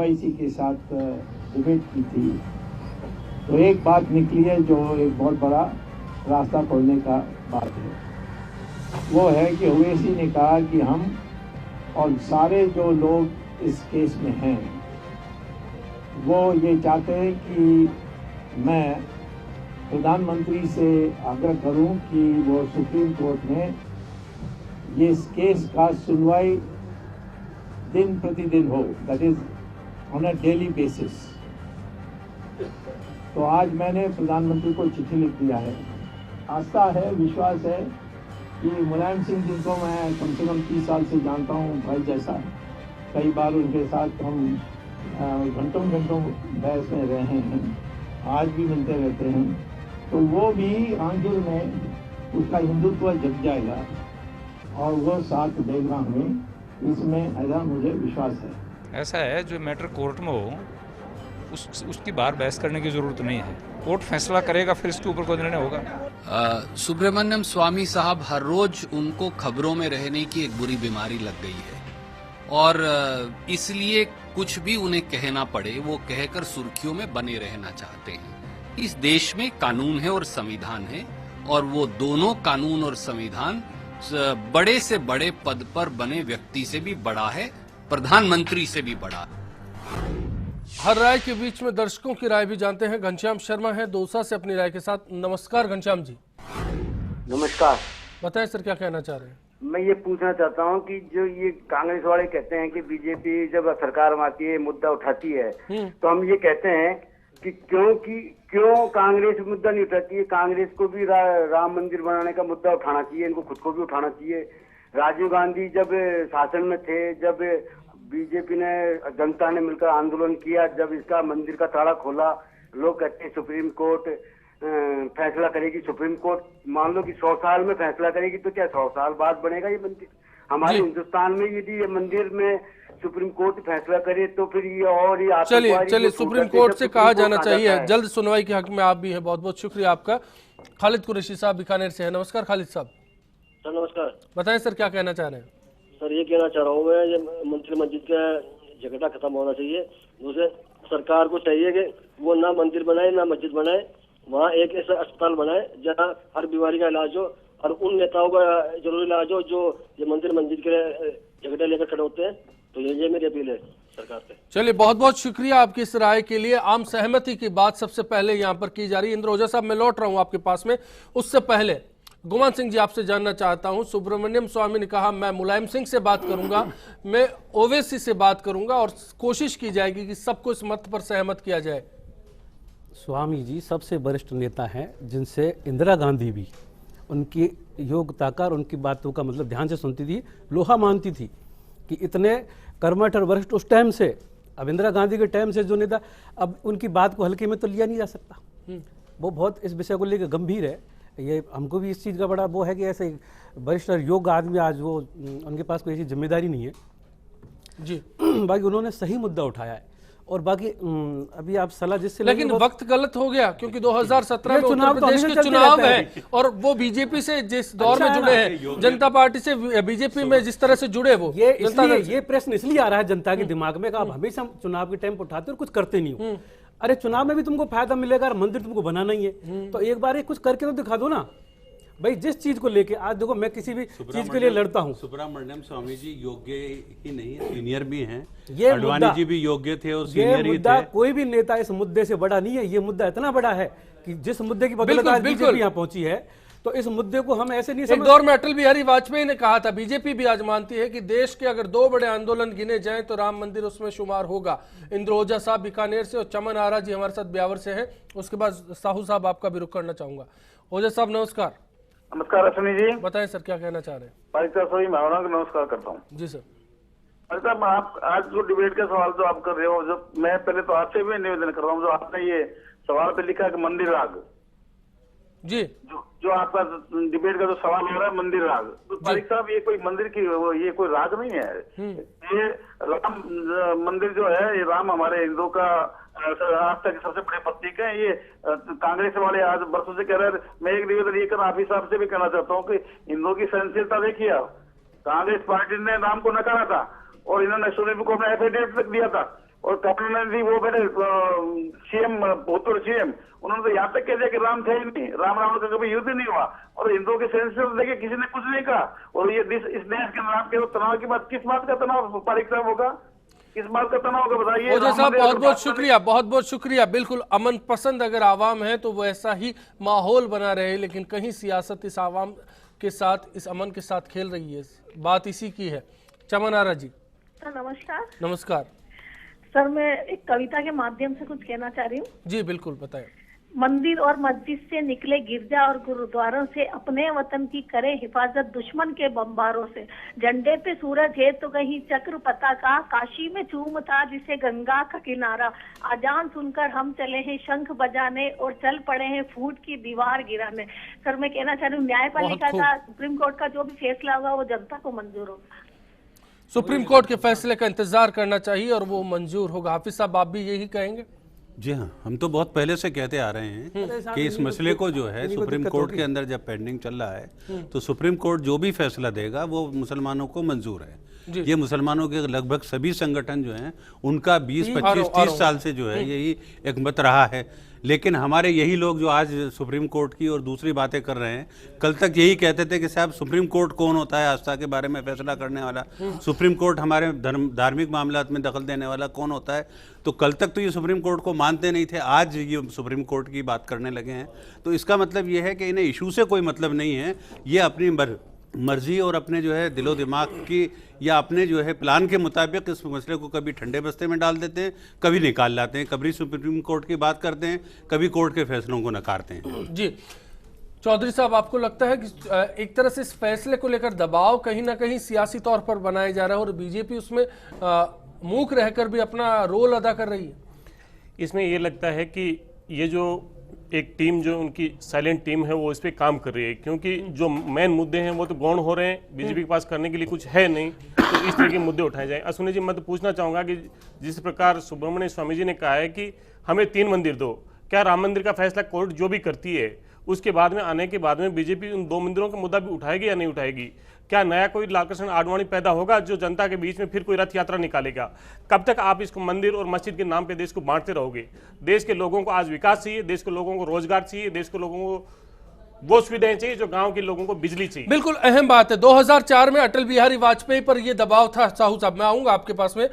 ओवैसी के साथ डिबेट की थी, तो एक बात निकली है जो एक बहुत बड़ा रास्ता खोलने का बात है। वो है कि ओवैसी ने कहा कि हम और सारे जो लोग इस केस में हैं वो ये चाहते हैं कि मैं प्रधानमंत्री से आग्रह करूं कि वो सुप्रीम कोर्ट में ये इस केस का सुनवाई दिन प्रतिदिन हो, that is on a daily basis. तो आज मैंने प्रधानमंत्री को चिट्ठी लिख दिया है। आस्था है, विश्वास है कि मुलायम सिंह, जिनको मैं कम से कम 30 साल से जानता हूँ भाई जैसा, कई बार उनके साथ हम घंटों घंटों बहस में रहे हैं, आज भी मिलते रहते हैं, तो वो भी आखिर में उसका हिंदुत्व जग जाएगा और वो साथ देगा हमें, इसमें ऐसा मुझे विश्वास है। ऐसा है, जो मैटर कोर्ट में हो उसकी बाहर बहस करने की जरूरत नहीं है। कोर्ट फैसला करेगा, फिर इसके ऊपर कोई निर्णय होगा। सुब्रमण्यम स्वामी साहब, हर रोज उनको खबरों में रहने की एक बुरी बीमारी लग गई है और इसलिए कुछ भी उन्हें कहना पड़े वो कहकर सुर्खियों में बने रहना चाहते हैं। इस देश में कानून है और संविधान है और वो दोनों कानून और संविधान बड़े से बड़े पद पर बने व्यक्ति से भी बड़ा है, प्रधानमंत्री से भी बड़ा है। हर राय के बीच में दर्शकों की राय भी जानते हैं। घनश्याम शर्मा है दौसा से अपनी राय के साथ। नमस्कार घनश्याम जी। नमस्कार। बताएं सर, क्या कहना चाह रहे हैं? मैं ये पूछना चाहता हूँ कि जो ये कांग्रेस वाले कहते हैं कि बीजेपी जब सरकार में आती है मुद्दा उठाती है, तो हम ये कहते हैं कि क्यों कांग्रेस मुद्दा नहीं उठाती है। कांग्रेस को भी राम मंदिर बनाने का मुद्दा उठाना चाहिए, इनको खुद को भी उठाना चाहिए। राजीव गांधी जब शासन में थे, जब बीजेपी ने, जनता ने मिलकर आंदोलन किया, जब इसका मंदिर का ताला खोला, लोग कहते हैं सुप्रीम कोर्ट फैसला करेगी। सुप्रीम कोर्ट मान लो कि 100 साल में फैसला करेगी, तो क्या 100 साल बाद बनेगा ये मंदिर? हमारे हिंदुस्तान में यदि ये मंदिर में सुप्रीम कोर्ट फैसला करे तो फिर ये और ये चलिए सुप्रीम कोर्ट से कहा जाना चाहिए। जल्द सुनवाई के हक में आप भी हैं। बहुत बहुत शुक्रिया आपका। खालिद कुरैशी साहब बीकानेर से है। नमस्कार खालिद साहब। सर नमस्कार। बताएं सर, क्या कहना चाह रहे हैं? सर ये कहना चाह रहा हूँ मैं, ये मंदिर मस्जिद का झगड़ा खत्म होना चाहिए। दूसरे सरकार को चाहिए कि वो ना मंदिर बनाए ना मस्जिद बनाए, वहाँ एक ऐसा अस्पताल बनाए जहाँ हर बीमारी का इलाज हो और उन नेताओं का जरूरी इलाज हो जो ये मंदिर मस्जिद के झगड़े लेकर खड़े होते हैं। तो ये मेरी अपील है सरकार से। चलिए, बहुत बहुत शुक्रिया आपकी इस राय के लिए। आम सहमति की बात सबसे पहले यहाँ पर की जा रही है। इंद्र ओझा साहब, मैं लौट रहा हूँ आपके पास में। उससे पहले गुमान सिंह जी, आपसे जानना चाहता हूं। सुब्रमण्यम स्वामी ने कहा मैं मुलायम सिंह से बात करूंगा, मैं ओवैसी से बात करूंगा और कोशिश की जाएगी कि सबको इस मत पर सहमत किया जाए। स्वामी जी सबसे वरिष्ठ नेता हैं, जिनसे इंदिरा गांधी भी उनकी योग्यता का और उनकी बातों का मतलब ध्यान से सुनती थी, लोहा मानती थी कि इतने कर्मठ और वरिष्ठ उस टाइम से, अब इंदिरा गांधी के टाइम से जो नेता, अब उनकी बात को हल्के में तो लिया नहीं जा सकता। वो बहुत इस विषय को लेकर गंभीर है। ये हमको भी इस चीज़ का बड़ा वो है कि ऐसे वरिष्ठ और योग्य आदमी आज वो उनके पास कोई ऐसी जिम्मेदारी नहीं है जी। बाकी उन्होंने सही मुद्दा उठाया है और बाकी अभी आप सलाह जिससे, लेकिन वक्त गलत हो गया क्योंकि 2017 में उत्तर प्रदेश के चुनाव है और वो बीजेपी से जिस दौर में जुड़े हैं, जनता पार्टी से बीजेपी में जिस तरह से जुड़े, वो ये प्रश्न इसलिए आ रहा है जनता के दिमाग में कि आप हमेशा चुनाव के टाइम पर उठाते और कुछ करते नहीं हो। अरे चुनाव में भी तुमको फायदा मिलेगा और मंदिर तुमको बनाना ही है, तो एक बार कुछ करके तो दिखा दो ना भाई। जिस चीज को लेके आज देखो, मैं किसी भी चीज के लिए लड़ता हूँ। सुब्रमण्यम स्वामी जी योग्य ही नहीं, सीनियर भी हैं। ये अडवाणी जी भी योग्य थे और सीनियर ही थे। कोई भी नेता इस मुद्दे से बड़ा नहीं है। ये मुद्दा इतना बड़ा है कि जिस मुद्दे की बदौलत आज बीजेपी यहाँ पहुंची है, तो इस मुद्दे को हम ऐसे नहीं एक दौर में अटल बिहारी वाजपेयी ने कहा था, बीजेपी भी आज मानती है कि देश के अगर 2 बड़े आंदोलन गिने जाएं तो राम मंदिर उसमें शुमार होगा। इंद्र ओझा साहब बीकानेर से और चमन आरा जी हमारे साथ ब्यावर से हैं। उसके बाद साहू साहब आपका भी रुख करना चाहूंगा। ओझा साहब नमस्कार। नमस्कार अश्विनी जी। बताएं सर, क्या कहना चाह रहे हैं? पारिता सभी भावना को नमस्कार करता हूँ। जी सर। पारिता, आप आज जो डिबेट का सवाल जो आप कर रहे हो, जब मैं पहले तो आपसे भी निवेदन कर रहा हूँ, जो आपने ये सवाल पे लिखा है मंदिर राग जी, जो आपका डिबेट का जो सवाल हो रहा है मंदिर राग, तो तारिक साहब ये कोई मंदिर की ये कोई राग नहीं है। ये राम मंदिर जो है, ये राम हमारे हिंदुओं का आस्था के सबसे बड़े प्रतीक है। ये कांग्रेस वाले आज बरसों से कह रहे हैं। मैं एक निवेदन ये कर आप ही साहब से भी कहना चाहता हूँ कि हिंदुओं की सहनशीलता देखिए आप। कांग्रेस पार्टी ने राम को नकारा था और इन्होंने सुप्रीम कोर्ट में एफिडेविट तक दिया था और करुणानिधि वो बैठे सीएम, भूतपूर्व सीएम, उन्होंने तो यहाँ तक कह दिया कि राम थे ही नहीं, राम रावण का कभी युद्ध नहीं हुआ। और हिंदुओं के सेंसर देखिए किसी ने कुछ नहीं कहा। और ये इस देश के नाम के तनाव की बात, किस बात का तनाव पारिक साहब होगा, किस बात का तनाव होगा बताइए। ओझा साहब बहुत बहुत शुक्रिया, बहुत बहुत शुक्रिया। बिल्कुल अमन पसंद अगर आवाम है तो वैसा ही माहौल बना रहे, लेकिन कहीं सियासत इस आवाम के साथ, इस अमन के साथ खेल रही है। बात इसी की है। चमन आरा जी सर नमस्कार। नमस्कार सर, मैं एक कविता के माध्यम से कुछ कहना चाह रही हूँ। जी बिल्कुल बताएं। मंदिर और मस्जिद से निकले गिरजा और गुरुद्वारों से, अपने वतन की करे हिफाजत दुश्मन के बम्बारों से। झंडे पे सूरज है तो कहीं चक्र पताका, काशी में चूमता जिसे गंगा का किनारा। आजान सुनकर हम चले हैं शंख बजाने और चल पड़े हैं फूट की दीवार गिराने। सर मैं कहना चाह रही हूँ न्यायपालिका का, सुप्रीम कोर्ट का जो भी फैसला होगा वो जनता को मंजूर होगा। सुप्रीम कोर्ट के फैसले का इंतजार करना चाहिए और वो मंजूर होगा। हाफिज साहब आप भी यही कहेंगे? जी हाँ, हम तो बहुत पहले से कहते आ रहे हैं कि इस मसले को जो है सुप्रीम कोर्ट के अंदर जब पेंडिंग चल रहा है तो सुप्रीम कोर्ट जो भी फैसला देगा वो मुसलमानों को मंजूर है। ये मुसलमानों के लगभग सभी संगठन जो हैं उनका 20, 25, 30 साल से जो है यही एक मत रहा है। लेकिन हमारे यही लोग जो आज सुप्रीम कोर्ट की और दूसरी बातें कर रहे हैं, कल तक यही कहते थे कि साहब सुप्रीम कोर्ट कौन होता है आस्था के बारे में फैसला करने वाला, सुप्रीम कोर्ट हमारे धार्मिक मामलात में दखल देने वाला कौन होता है। तो कल तक तो ये सुप्रीम कोर्ट को मानते नहीं थे, आज ये सुप्रीम कोर्ट की बात करने लगे हैं। तो इसका मतलब ये है कि इन्हें इशू से कोई मतलब नहीं है, ये अपनी मर्जी और अपने जो है दिलो दिमाग की या अपने जो है प्लान के मुताबिक इस मसले को कभी ठंडे बस्ते में डाल देते हैं, कभी निकाल लाते हैं, कभी सुप्रीम कोर्ट की बात करते हैं, कभी कोर्ट के फैसलों को नकारते हैं। जी चौधरी साहब, आपको लगता है कि एक तरह से इस फैसले को लेकर दबाव कहीं ना कहीं सियासी तौर पर बनाया जा रहा है और बीजेपी उसमें मूक रहकर भी अपना रोल अदा कर रही है? इसमें ये लगता है कि ये जो एक टीम जो उनकी साइलेंट टीम है वो इस पे काम कर रही है, क्योंकि जो मेन मुद्दे हैं वो तो गौण हो रहे हैं, बीजेपी के पास करने के लिए कुछ है नहीं, तो इस तरह के मुद्दे उठाए जाए। अश्विनी जी, मैं तो पूछना चाहूँगा कि जिस प्रकार सुब्रमण्य स्वामी जी ने कहा है कि हमें 3 मंदिर दो, क्या राम मंदिर का फैसला कोर्ट जो भी करती है उसके बाद में आने के बाद में बीजेपी उन 2 मंदिरों का मुद्दा भी उठाएगी या नहीं उठाएगी? क्या नया कोई लालकृष्ण आडवाणी पैदा होगा जो जनता के बीच में फिर कोई रथ यात्रा निकालेगा? कब तक आप इसको मंदिर और मस्जिद के नाम पे देश को बांटते रहोगे? देश के लोगों को आज विकास चाहिए, देश के लोगों को रोजगार चाहिए, देश के लोगों को वो सुविधाएं चाहिए जो गांव के लोगों को बिजली चाहिए। बिल्कुल अहम बात है। 2004 में अटल बिहारी वाजपेयी पर यह दबाव था। साहू साहब मैं आऊंगा आपके पास में,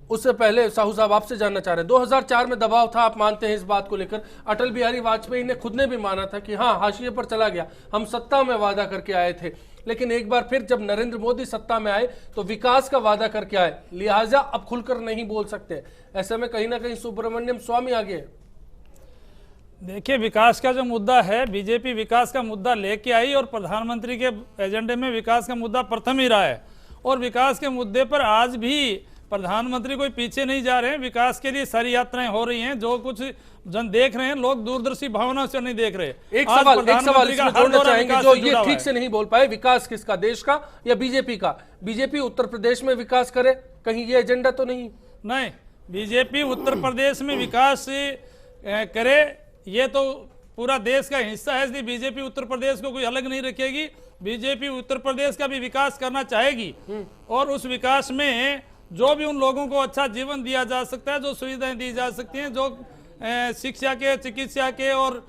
उससे पहले साहू साहब आपसे जानना चाह रहे हैं, 2004 में दबाव था, आप मानते हैं इस बात को लेकर? अटल बिहारी वाजपेयी ने खुद ने भी माना था कि हाँ हाशिए पर चला गया, हम सत्ता में वादा करके आए थे, लेकिन एक बार फिर जब नरेंद्र मोदी सत्ता में आए तो विकास का वादा करके आए, लिहाजा अब खुलकर नहीं बोल सकते। ऐसे में कहीं ना कहीं सुब्रमण्यम स्वामी आगे है। देखिए, विकास का जो मुद्दा है, बीजेपी विकास का मुद्दा लेके आई और प्रधानमंत्री के एजेंडे में विकास का मुद्दा प्रथम ही रहा है और विकास के मुद्दे पर आज भी प्रधानमंत्री कोई पीछे नहीं जा रहे हैं। विकास के लिए सारी यात्राएं हो रही हैं, जो कुछ जन देख रहे हैं, लोग दूरदर्शी भावना से नहीं देख रहे। एक सवाल इसमें जोड़ना चाहेंगे, जो ये ठीक से नहीं बोल पाए, विकास किसका, देश का या बीजेपी का? बीजेपी उत्तर प्रदेश में विकास करे, कहीं ये एजेंडा तो नहीं? नहीं, बीजेपी उत्तर प्रदेश में विकास करे ये तो पूरा देश का हिस्सा है, इसलिए बीजेपी उत्तर प्रदेश को कोई अलग नहीं रखेगी। बीजेपी उत्तर प्रदेश का भी विकास करना चाहेगी और उस विकास में जो भी उन लोगों को अच्छा जीवन दिया जा सकता है, जो सुविधाएं दी जा सकती हैं, जो शिक्षा के, चिकित्सा के और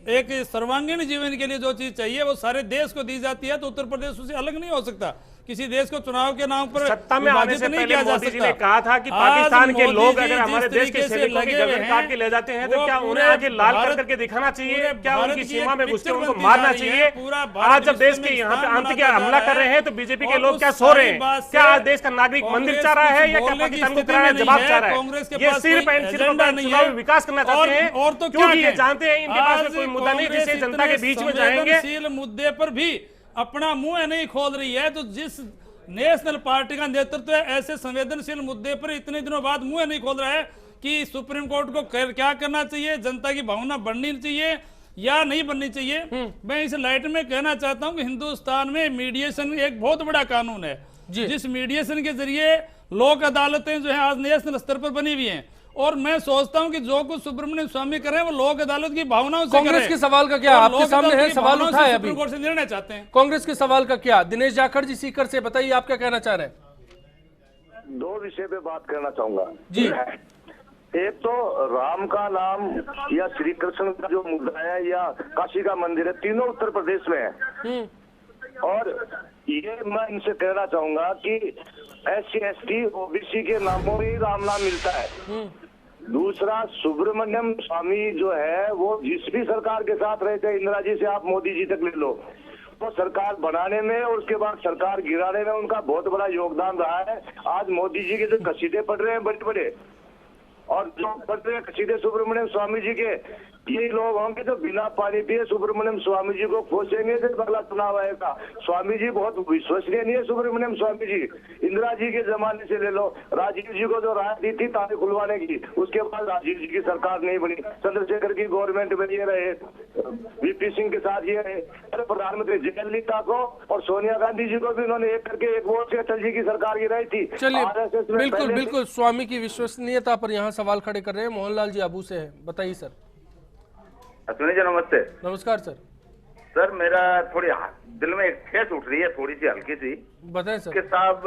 एक सर्वांगीण जीवन के लिए जो चीज चाहिए वो सारे देश को दी जाती है, तो उत्तर प्रदेश उससे अलग नहीं हो सकता। किसी देश को चुनाव के नाम पर सत्ता में आने से पहले मोदी जी ने कहा था कि पाकिस्तान के लोग अगर हमारे देश के सैनिकों की गर्दन काट के ले जाते हैं तो क्या उन्हें आगे लाल करके दिखाना चाहिए? क्या उनकी सीमा में घुसकर उनको मारना चाहिए? आज जब देश के यहाँ पे आतंकी हमला कर रहे हैं तो बीजेपी के लोग क्या सो रहे हैं? क्या आज देश का नागरिक मंदिर चाह रहा है या क्या पाकिस्तान को कराया जवाब चाह रहा है? ये सिर्फ एंड सिर्फ चुनावी विकास करना चाहते हैं और तो क्योंकि ये जानते हैं इनके पास कोई मुद्दा नहीं जिससे जनता के बीच में जाएंगे। मुद्दे पर भी अपना मुंह नहीं खोल रही है, तो जिस नेशनल पार्टी का नेतृत्व ऐसे संवेदनशील मुद्दे पर इतने दिनों बाद मुंह नहीं खोल रहा है कि सुप्रीम कोर्ट को क्या करना चाहिए, जनता की भावना बढ़नी चाहिए या नहीं बननी चाहिए। मैं इस लाइट में कहना चाहता हूं कि हिंदुस्तान में मीडिएशन एक बहुत बड़ा कानून है, जिस मीडिएशन के जरिए लोक अदालतें जो है आज नेशनल स्तर पर बनी हुई हैं और मैं सोचता हूं कि जो कुछ सुब्रमण्यम स्वामी कर रहे हैं वो लोक अदालत की भावनाओं से कांग्रेस के सवाल का क्या आपके सामने है? सवाल उठाए अभी सुप्रीम कोर्ट से निर्णय चाहते हैं। कांग्रेस के सवाल का क्या? दिनेश जाखड़ जी सीकर से बताइए, आप क्या कहना चाह रहे हैं? दो विषय पे बात करना चाहूंगा जी। एक तो राम का नाम या श्री कृष्ण का जो मुद्दा है या काशी का मंदिर है, तीनों उत्तर प्रदेश में है। और ये मैं इनसे कहना चाहूंगा कि SC ST OBC के नामों में ही राम नाम मिलता है। दूसरा, सुब्रमण्यम स्वामी जो है वो जिस भी सरकार के साथ रहे थे, इंदिरा जी से आप मोदी जी तक ले लो, तो सरकार बनाने में और उसके बाद सरकार गिराने में उनका बहुत बड़ा योगदान रहा है। आज मोदी जी के जो कसीदे पढ़ रहे हैं बड़े बड़े, और जो पढ़ रहे हैं कसीदे सुब्रमण्यम स्वामी जी के, ये लोग होंगे जो बिना पानी पिए सुब्रमण्यम स्वामी जी को खोसेंगे तो अगला चुनाव आएगा। स्वामी जी बहुत विश्वसनीय नहीं है सुब्रमण्यम स्वामी जी। इंदिरा जी के जमाने से ले लो, राजीव जी को जो राय दी थी ताले खुलवाने की, उसके बाद राजीव जी की सरकार नहीं बनी, चंद्रशेखर की गवर्नमेंट में ये रहे, VP सिंह के साथ ये रहे, प्रधानमंत्री जयललिता को और सोनिया गांधी जी को भी उन्होंने एक करके एक वोट से अटल जी की सरकार गिराई थी। चलिए, बिल्कुल बिल्कुल स्वामी की विश्वसनीयता पर यहाँ सवाल खड़े कर रहे हैं। मोहनलाल जी आबू से है, बताइए सर। अश्विनी जी नमस्ते। नमस्कार सर। सर मेरा थोड़ी दिल में एक ठेस उठ रही है, थोड़ी सी हल्की सी। बताएं सर। कि साहब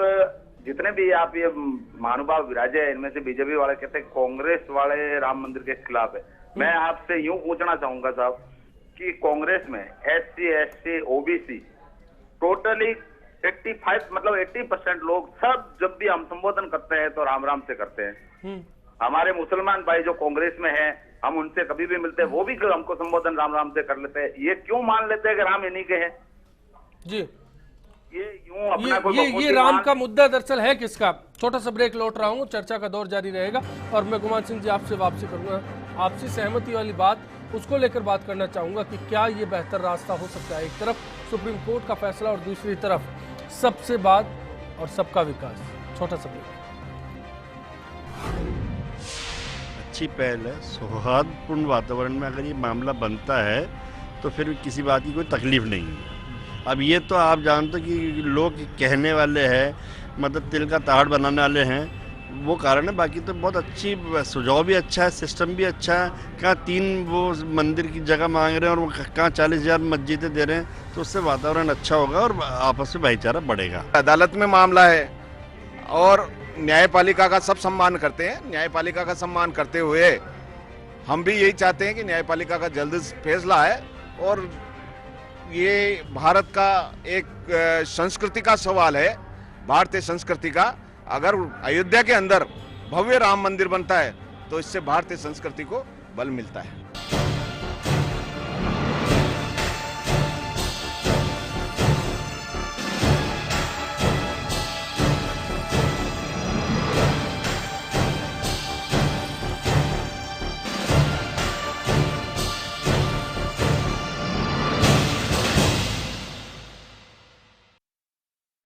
जितने भी आप ये महानुभाव विराजे हैं, इनमें से बीजेपी वाले कहते हैं कांग्रेस वाले राम मंदिर के खिलाफ है। मैं आपसे यूं पूछना चाहूंगा साहब कि कांग्रेस में SC ST OBC टोटली 85 मतलब 80% लोग सब जब भी हम संबोधन करते हैं तो राम राम से करते हैं। हमारे मुसलमान भाई जो कांग्रेस में हैं, हम उनसे कभी भी मिलते हैं, वो भी हमको संबोधन राम राम से कर लेते हैं। ये क्यों मान लेते हैं कि राम इन्हीं के हैं? जी, ये यूं अपना ये राम का मुद्दा दरअसल है किसका? छोटा सा ब्रेक, लौट रहा हूँ, चर्चा का दौर जारी रहेगा और मैं गुमान सिंह जी आपसे वापसी करूंगा। आपसी सहमति वाली बात, उसको लेकर बात करना चाहूंगा कि क्या ये बेहतर रास्ता हो सकता है? एक तरफ सुप्रीम कोर्ट का फैसला और दूसरी तरफ सबसे बात और सबका विकास। छोटा सा ब्रेक। अच्छी पहल है, सौहार्दपूर्ण वातावरण में अगर ये मामला बनता है तो फिर किसी बात की कोई तकलीफ नहीं है। अब ये तो आप जानते हो कि लोग कहने वाले हैं, मतलब तिल का ताड़ बनाने वाले हैं, वो कारण है। बाकी तो बहुत अच्छी सुझाव भी अच्छा है, सिस्टम भी अच्छा है। कहाँ 3 वो मंदिर की जगह मांग रहे हैं और वो कहाँ 40,000 मस्जिदें दे रहे हैं, तो उससे वातावरण अच्छा होगा और आपस में भाईचारा बढ़ेगा। अदालत में मामला है और न्यायपालिका का सब सम्मान करते हैं। न्यायपालिका का सम्मान करते हुए हम भी यही चाहते हैं कि न्यायपालिका का जल्द फैसला है। और ये भारत का एक संस्कृति का सवाल है, भारतीय संस्कृति का। अगर अयोध्या के अंदर भव्य राम मंदिर बनता है तो इससे भारतीय संस्कृति को बल मिलता है।